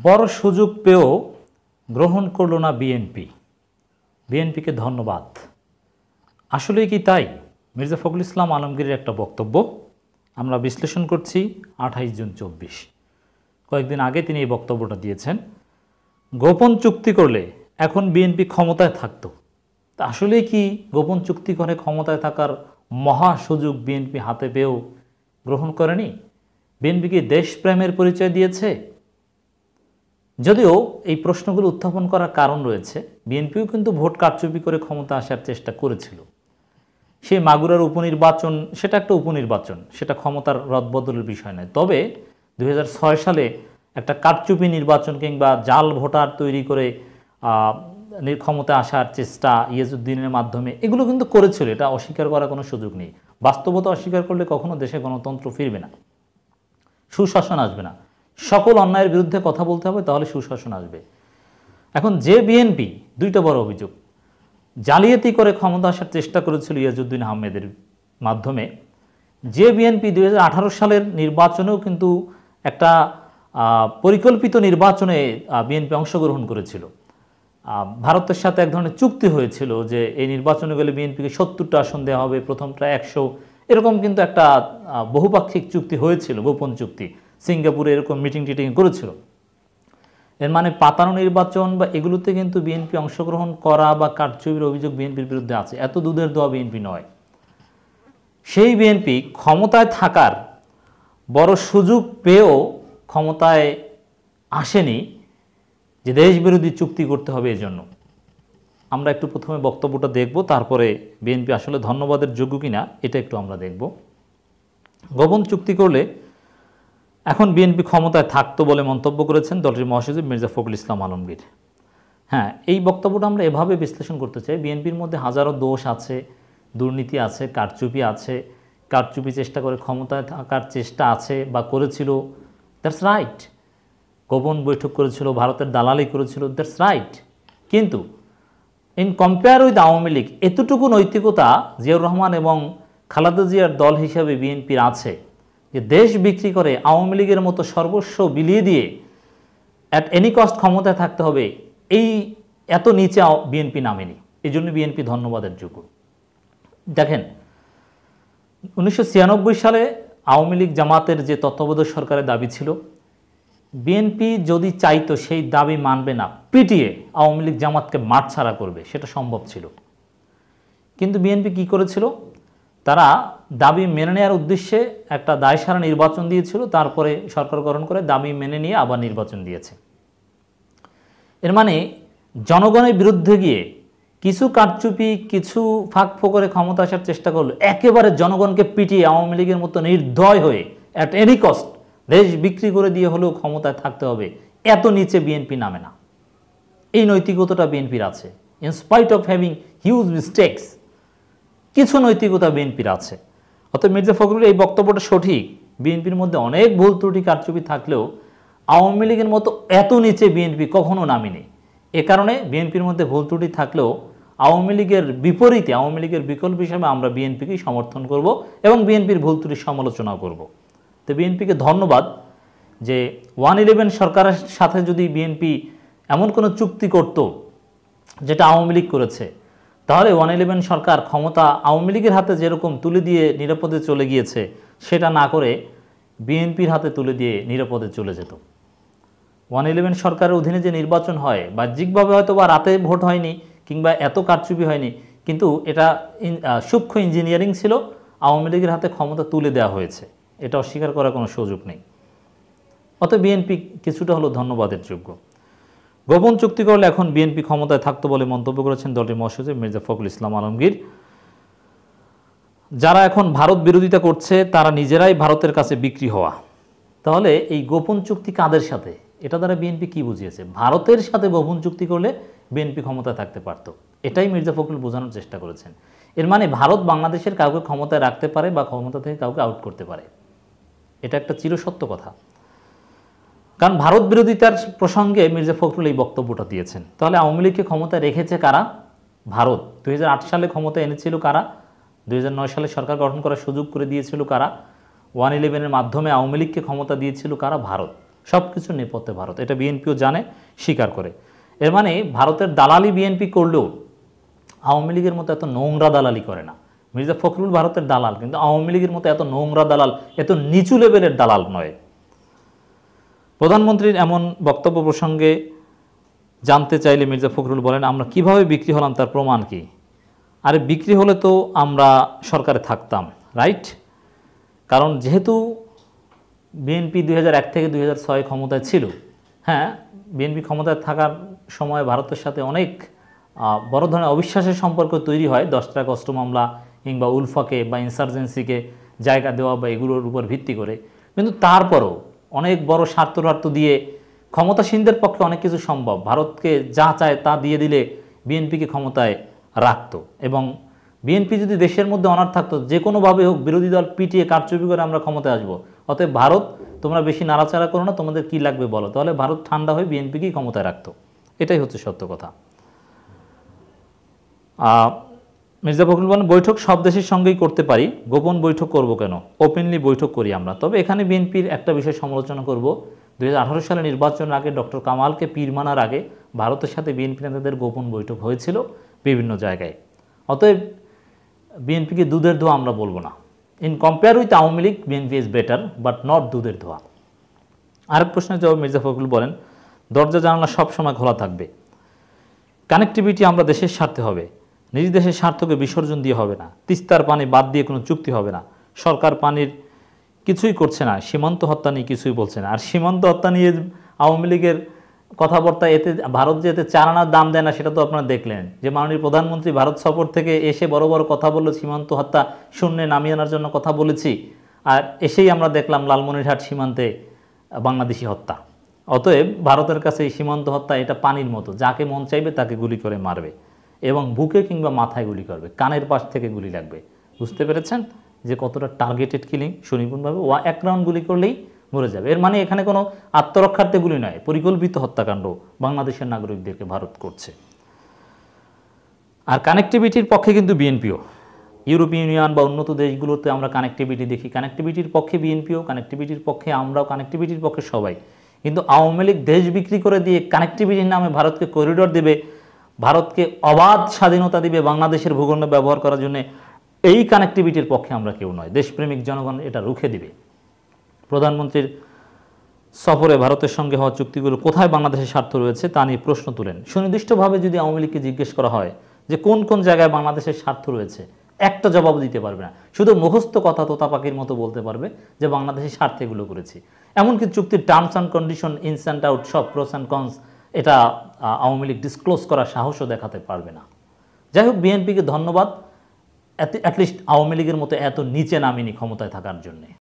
বড় সুযোগ পেয়েও গ্রহণ করল না বিএনপি। বিএনপিকে ধন্যবাদ। আসলেই কি তাই? মির্জা ফখরুল ইসলাম আলমগীরের একটা বক্তব্য আমরা বিশ্লেষণ করছি 28 জুন 24। কয়েকদিন আগে তিনি এই বক্তব্যটা দিয়েছেন। গোপন চুক্তি করলে এখন বিএনপি ক্ষমতায় থাকতো। তা আসলেই কি গোপন চুক্তি করে ক্ষমতায় থাকার মহা সুযোগ বিএনপি হাতে পেয়েও গ্রহণ করেনি? বিএনপিকে দেশপ্রেমের পরিচয় দিয়েছে? যদিও এই প্রশ্নগুলো উত্থাপন করার কারণ রয়েছে, বিএনপিও কিন্তু ভোট কারচুপি করে ক্ষমতা আসার চেষ্টা করেছিল। সেই মাগুরার উপনির্বাচন, সেটা একটা উপনির্বাচন, সেটা ক্ষমতার রদবদলের বিষয় নয়। তবে 2006 সালে একটা কারচুপি নির্বাচন কিংবা জাল ভোটার তৈরি করে ক্ষমতা আসার চেষ্টা ইয়াজউদ্দিনের মাধ্যমে, এগুলো কিন্তু করেছিল। এটা অস্বীকার করার কোনো সুযোগ নেই। বাস্তবতা অস্বীকার করলে কখনো দেশে গণতন্ত্র ফিরবে না, সুশাসন আসবে না। সকল অন্যায়ের বিরুদ্ধে কথা বলতে হবে, তাহলে সুশাসন আসবে। এখন যে বিএনপি, দুইটা বড় অভিযোগ, জালিয়াতি করে ক্ষমতা আসার চেষ্টা করেছিল ইয়াজউদ্দিন আহমেদের মাধ্যমে। যে বিএনপি 2018 সালের নির্বাচনেও কিন্তু একটা পরিকল্পিত নির্বাচনে বিএনপি অংশগ্রহণ করেছিল। ভারতের সাথে এক ধরনের চুক্তি হয়েছিল যে এই নির্বাচনে গেলে বিএনপিকে 70টা আসন দেওয়া হবে, প্রথমটা 100, এরকম কিন্তু একটা বহুপাক্ষিক চুক্তি হয়েছিল, গোপন চুক্তি। সিঙ্গাপুরে এরকম মিটিং টিটিং করেছিল। এর মানে পাতানো নির্বাচন বা এগুলোতে কিন্তু বিএনপি অংশগ্রহণ করা বা কারচুপির অভিযোগ বিএনপির বিরুদ্ধে আছে। এত দুধের দোয়া বিএনপি নয়। সেই বিএনপি ক্ষমতায় থাকার বড় সুযোগ পেয়েও ক্ষমতায় আসেনি, যে দেশবিরোধী চুক্তি করতে হবে এজন্য। আমরা একটু প্রথমে বক্তব্যটা দেখব, তারপরে বিএনপি আসলে ধন্যবাদের যোগ্য কিনা এটা একটু আমরা দেখব। গোপন চুক্তি করলে এখন বিএনপি ক্ষমতায় থাকতো বলে মন্তব্য করেছেন দলটির মহাসচিব মির্জা ফখরুল ইসলাম আলমগীর। হ্যাঁ, এই বক্তব্যটা আমরা এভাবে বিশ্লেষণ করতে চাই। বিএনপির মধ্যে হাজারো দোষ আছে, দুর্নীতি আছে, কারচুপি আছে, কারচুপি চেষ্টা করে ক্ষমতায় থাকার চেষ্টা আছে বা করেছিল, দ্যাটস রাইট। গোপন বৈঠক করেছিল, ভারতের দালালি করেছিল, দ্যাটস রাইট। কিন্তু in compare with Awami League, এতটুকু নৈতিকতা জিয়াউর রহমান এবং খালেদা জিয়ার দল হিসাবে বিএনপির আছে যে দেশ বিক্রি করে আওয়ামী লীগের মতো সর্বস্ব বিলিয়ে দিয়ে অ্যাট এনি কস্ট ক্ষমতায় থাকতে হবে, এই এত নিচে বিএনপি নামেনি। এই জন্য বিএনপি ধন্যবাদের যোগ্য। দেখেন, 1996 সালে আওয়ামী লীগ জামাতের যে তত্ত্বাবধায়ক সরকারের দাবি ছিল, বিএনপি যদি চাইতো সেই দাবি মানবে না, পিটিয়ে আওয়ামী লীগ জামাতকে মাঠ ছাড়া করবে, সেটা সম্ভব ছিল। কিন্তু বিএনপি কি করেছিল? তারা দাবি মেনে নেওয়ার উদ্দেশ্যে একটা দায়সারা নির্বাচন দিয়েছিল, তারপরে সরকার গঠন করে দাবি মেনে নিয়ে আবার নির্বাচন দিয়েছে। এর মানে জনগণের বিরুদ্ধে গিয়ে কিছু কারচুপি, কিছু ফাঁক ফোকরে ক্ষমতা আসার চেষ্টা করলো, একেবারে জনগণকে পিটিয়ে আওয়ামী লীগের মতো নির্দয় হয়ে অ্যাট এনি কস্ট দেশ বিক্রি করে দিয়ে হলেও ক্ষমতায় থাকতে হবে, এত নিচে বিএনপি নামে না। এই নৈতিকতাটা বিএনপির আছে। In spite of having huge mistakes, কিছু নৈতিকতা বিএনপির আছে। অর্থাৎ মির্জা ফখরুল এই বক্তব্যটা সঠিক। বিএনপির মধ্যে অনেক ভুল ত্রুটি কারচুপি থাকলেও আওয়ামী লীগের মতো এত নিচে বিএনপি কখনো নামেনি। এ কারণে বিএনপির মধ্যে ভুল ত্রুটি থাকলেও আওয়ামী লীগের বিপরীতে, আওয়ামী লীগের বিকল্প হিসাবে আমরা বিএনপিকেই সমর্থন করব এবং বিএনপির ভুল ত্রুটির সমালোচনা করব। তো বিএনপিকে ধন্যবাদ যে 111 সরকারের সাথে যদি বিএনপি এমন কোনো চুক্তি করত যেটা আওয়ামী লীগ করেছে, তাহলে 111 সরকার ক্ষমতা আওয়ামী লীগের হাতে যেরকম তুলে দিয়ে নিরাপদে চলে গিয়েছে, সেটা না করে বিএনপির হাতে তুলে দিয়ে নিরাপদে চলে যেত। 111 সরকারের অধীনে যে নির্বাচন হয়, বাহ্যিকভাবে হয়তো বা রাতে ভোট হয়নি কিংবা এত কারচুপি হয়নি, কিন্তু এটা সূক্ষ্ম ইঞ্জিনিয়ারিং ছিল, আওয়ামী লীগের হাতে ক্ষমতা তুলে দেওয়া হয়েছে, এটা অস্বীকার করার কোনো সুযোগ নেই। অত বিএনপি কিছুটা হলো ধন্যবাদের যোগ্য। গোপন চুক্তি করলে এখন বিএনপি ক্ষমতায় থাকতো বলে মন্তব্য করেছেন দলটির মহাসচিব মির্জা ফখরুল ইসলাম আলমগীর। যারা এখন ভারত বিরোধিতা করছে তারা নিজেরাই ভারতের কাছে বিক্রি হওয়া। তাহলে এই গোপন চুক্তি কাদের সাথে? এটা দ্বারা বিএনপি কি বুঝিয়েছে? ভারতের সাথে গোপন চুক্তি করলে বিএনপি ক্ষমতায় থাকতে পারত, এটাই মির্জা ফখরুল বোঝানোর চেষ্টা করেছেন। এর মানে ভারত বাংলাদেশের কাউকে ক্ষমতায় রাখতে পারে বা ক্ষমতা থেকে কাউকে আউট করতে পারে, এটা একটা চিরসত্য কথা। কারণ ভারত বিরোধিতার প্রসঙ্গে মির্জা ফখরুল এই বক্তব্যটা দিয়েছেন। তাহলে আওয়ামী লীগকে ক্ষমতায় রেখেছে কারা? ভারত। 2008 সালে ক্ষমতা এনেছিল কারা? 2009 সালে সরকার গঠন করার সুযোগ করে দিয়েছিল কারা? 111-এর মাধ্যমে আওয়ামী লীগকে ক্ষমতা দিয়েছিল কারা? ভারত। সব কিছুর নেপথ্যে ভারত, এটা বিএনপিও জানে, স্বীকার করে। এর মানে ভারতের দালালি বিএনপি করলেও আওয়ামী লীগের মতো এত নোংরা দালালি করে না। মির্জা ফখরুল ভারতের দালাল, কিন্তু আওয়ামী লীগের মতো এত নোংরা দালাল, এত নিচু লেভেলের দালাল নয়। প্রধানমন্ত্রীর এমন বক্তব্য প্রসঙ্গে জানতে চাইলে মির্জা ফখরুল বলেন, আমরা কিভাবে বিক্রি হলাম তার প্রমাণ কি? আরে বিক্রি হলে তো আমরা সরকারে থাকতাম, রাইট? কারণ যেহেতু বিএনপি 2001 থেকে 2006 ক্ষমতায় ছিল, হ্যাঁ, বিএনপি ক্ষমতায় থাকার সময় ভারতের সাথে অনেক বড় ধরনের অবিশ্বাসের সম্পর্ক তৈরি হয়, 10 টাকা অস্ত্র মামলা কিংবা উলফাকে বা ইনসার্জেন্সিকে জায়গা দেওয়া বা এগুলোর উপর ভিত্তি করে। কিন্তু তারপরও অনেক বড় স্বার্থ দিয়ে ক্ষমতাসীনদের পক্ষে অনেক কিছু সম্ভব। ভারতকে যা চায় তা দিয়ে দিলে বিএনপিকে ক্ষমতায় রাখতো, এবং বিএনপি যদি দেশের মধ্যে অনার থাকতো, যে কোনোভাবে হোক বিরোধী দল পিটিয়ে কারচুপি করে আমরা ক্ষমতায় আসবো। অতএব ভারত, তোমরা বেশি নাড়াচাড়া করো না, তোমাদের কি লাগবে বলো, তাহলে ভারত ঠান্ডা হয়ে বিএনপিকেই ক্ষমতায় রাখতো। এটাই হচ্ছে সত্য কথা। মির্জা ফখরুল বলেন, বৈঠক সব দেশের সঙ্গেই করতে পারি, গোপন বৈঠক করব কেন? ওপেনলি বৈঠক করি আমরা। তবে এখানে বিএনপির একটা বিষয় সমালোচনা করব, 2018 সালে নির্বাচনের আগে ডক্টর কামালকে পীর মানার আগে ভারতের সাথে বিএনপি নেতাদের গোপন বৈঠক হয়েছিল বিভিন্ন জায়গায়। অতএব বিএনপিকে দুধের ধোয়া আমরা বলবো না। In compare with Awami League, BNP is better, but not দুধের ধোয়া। আরেক প্রশ্নের জবাব মির্জা ফখরুল বলেন, দরজা জানালা সবসময় খোলা থাকবে। কানেক্টিভিটি আমরা দেশের স্বার্থে হবে, নিজ দেশের স্বার্থকে বিসর্জন দিয়ে হবে না। তিস্তার পানি বাদ দিয়ে কোনো চুক্তি হবে না। সরকার পানির কিছুই করছে না, সীমান্ত হত্যা নিয়ে কিছুই বলছে না। আর সীমান্ত হত্যা নিয়ে আওয়ামী লীগের কথাবার্তা, এতে ভারত যে এতে 4 আনার দাম দেয় না, সেটা তো আপনারা দেখলেন যে মাননীয় প্রধানমন্ত্রী ভারত সফর থেকে এসে বড় বড় কথা বলল, সীমান্ত হত্যা শূন্যে নামিয়ে আনার জন্য কথা বলেছি, আর এসেই আমরা দেখলাম লালমনিরহাট সীমান্তে বাংলাদেশি হত্যা। অতএব ভারতের কাছে এই সীমান্ত হত্যা এটা পানির মতো, যাকে মন চাইবে তাকে গুলি করে মারবে, এবং বুকে কিংবা মাথায় গুলি করবে, কানের পাশ থেকে গুলি লাগবে। বুঝতে পেরেছেন যে কতটা টার্গেটেড কিলিং? সুনিপুণভাবে 1 রাউন্ড গুলি করলেই মরে যাবে। এর মানে এখানে কোনো আত্মরক্ষার্থে গুলি নয়, পরিকল্পিত হত্যাকাণ্ড বাংলাদেশের নাগরিকদেরকে ভারত করছে। আর কানেক্টিভিটির পক্ষে কিন্তু বিএনপিও, ইউরোপীয় ইউনিয়ন বা উন্নত দেশগুলোতে আমরা কানেক্টিভিটি দেখি, কানেক্টিভিটির পক্ষে বিএনপিও, কানেক্টিভিটির পক্ষে আমরাও, কানেক্টিভিটির পক্ষে সবাই। কিন্তু আওয়ামী লীগ দেশ বিক্রি করে দিয়ে কানেক্টিভিটির নামে ভারতকে করিডোর দেবে, ভারতকে অবাধ স্বাধীনতা দিবে বাংলাদেশের ভূখণ্ড ব্যবহার করার জন্য, এই কানেক্টিভিটির পক্ষে আমরা কেউ নয়। দেশপ্রেমিক জনগণ এটা রুখে দিবে। প্রধানমন্ত্রীর সফরে ভারতের সঙ্গে হওয়া চুক্তিগুলো কোথায় বাংলাদেশের স্বার্থ রয়েছে তা নিয়ে প্রশ্ন তুলেন। সুনির্দিষ্টভাবে যদি আওয়ামী লীগকে জিজ্ঞেস করা হয় যে কোন কোন জায়গায় বাংলাদেশের স্বার্থ রয়েছে, একটা জবাব দিতে পারবে না। শুধু মুখস্থ কথা তোতা পাখির মতো বলতে পারবে যে বাংলাদেশের স্বার্থে এগুলো করেছি। এমনকি চুক্তির terms and condition, ins and out, সব প্রোস অ্যান্ড কনস, এটা আওয়ামী লীগ ডিসক্লোজ করার সাহসও দেখাতে পারবে না। যাই হোক, বিএনপিকে ধন্যবাদ, অ্যাটলিস্ট আওয়ামী লীগের মতো এত নিচে নামিনি ক্ষমতায় থাকার জন্যে।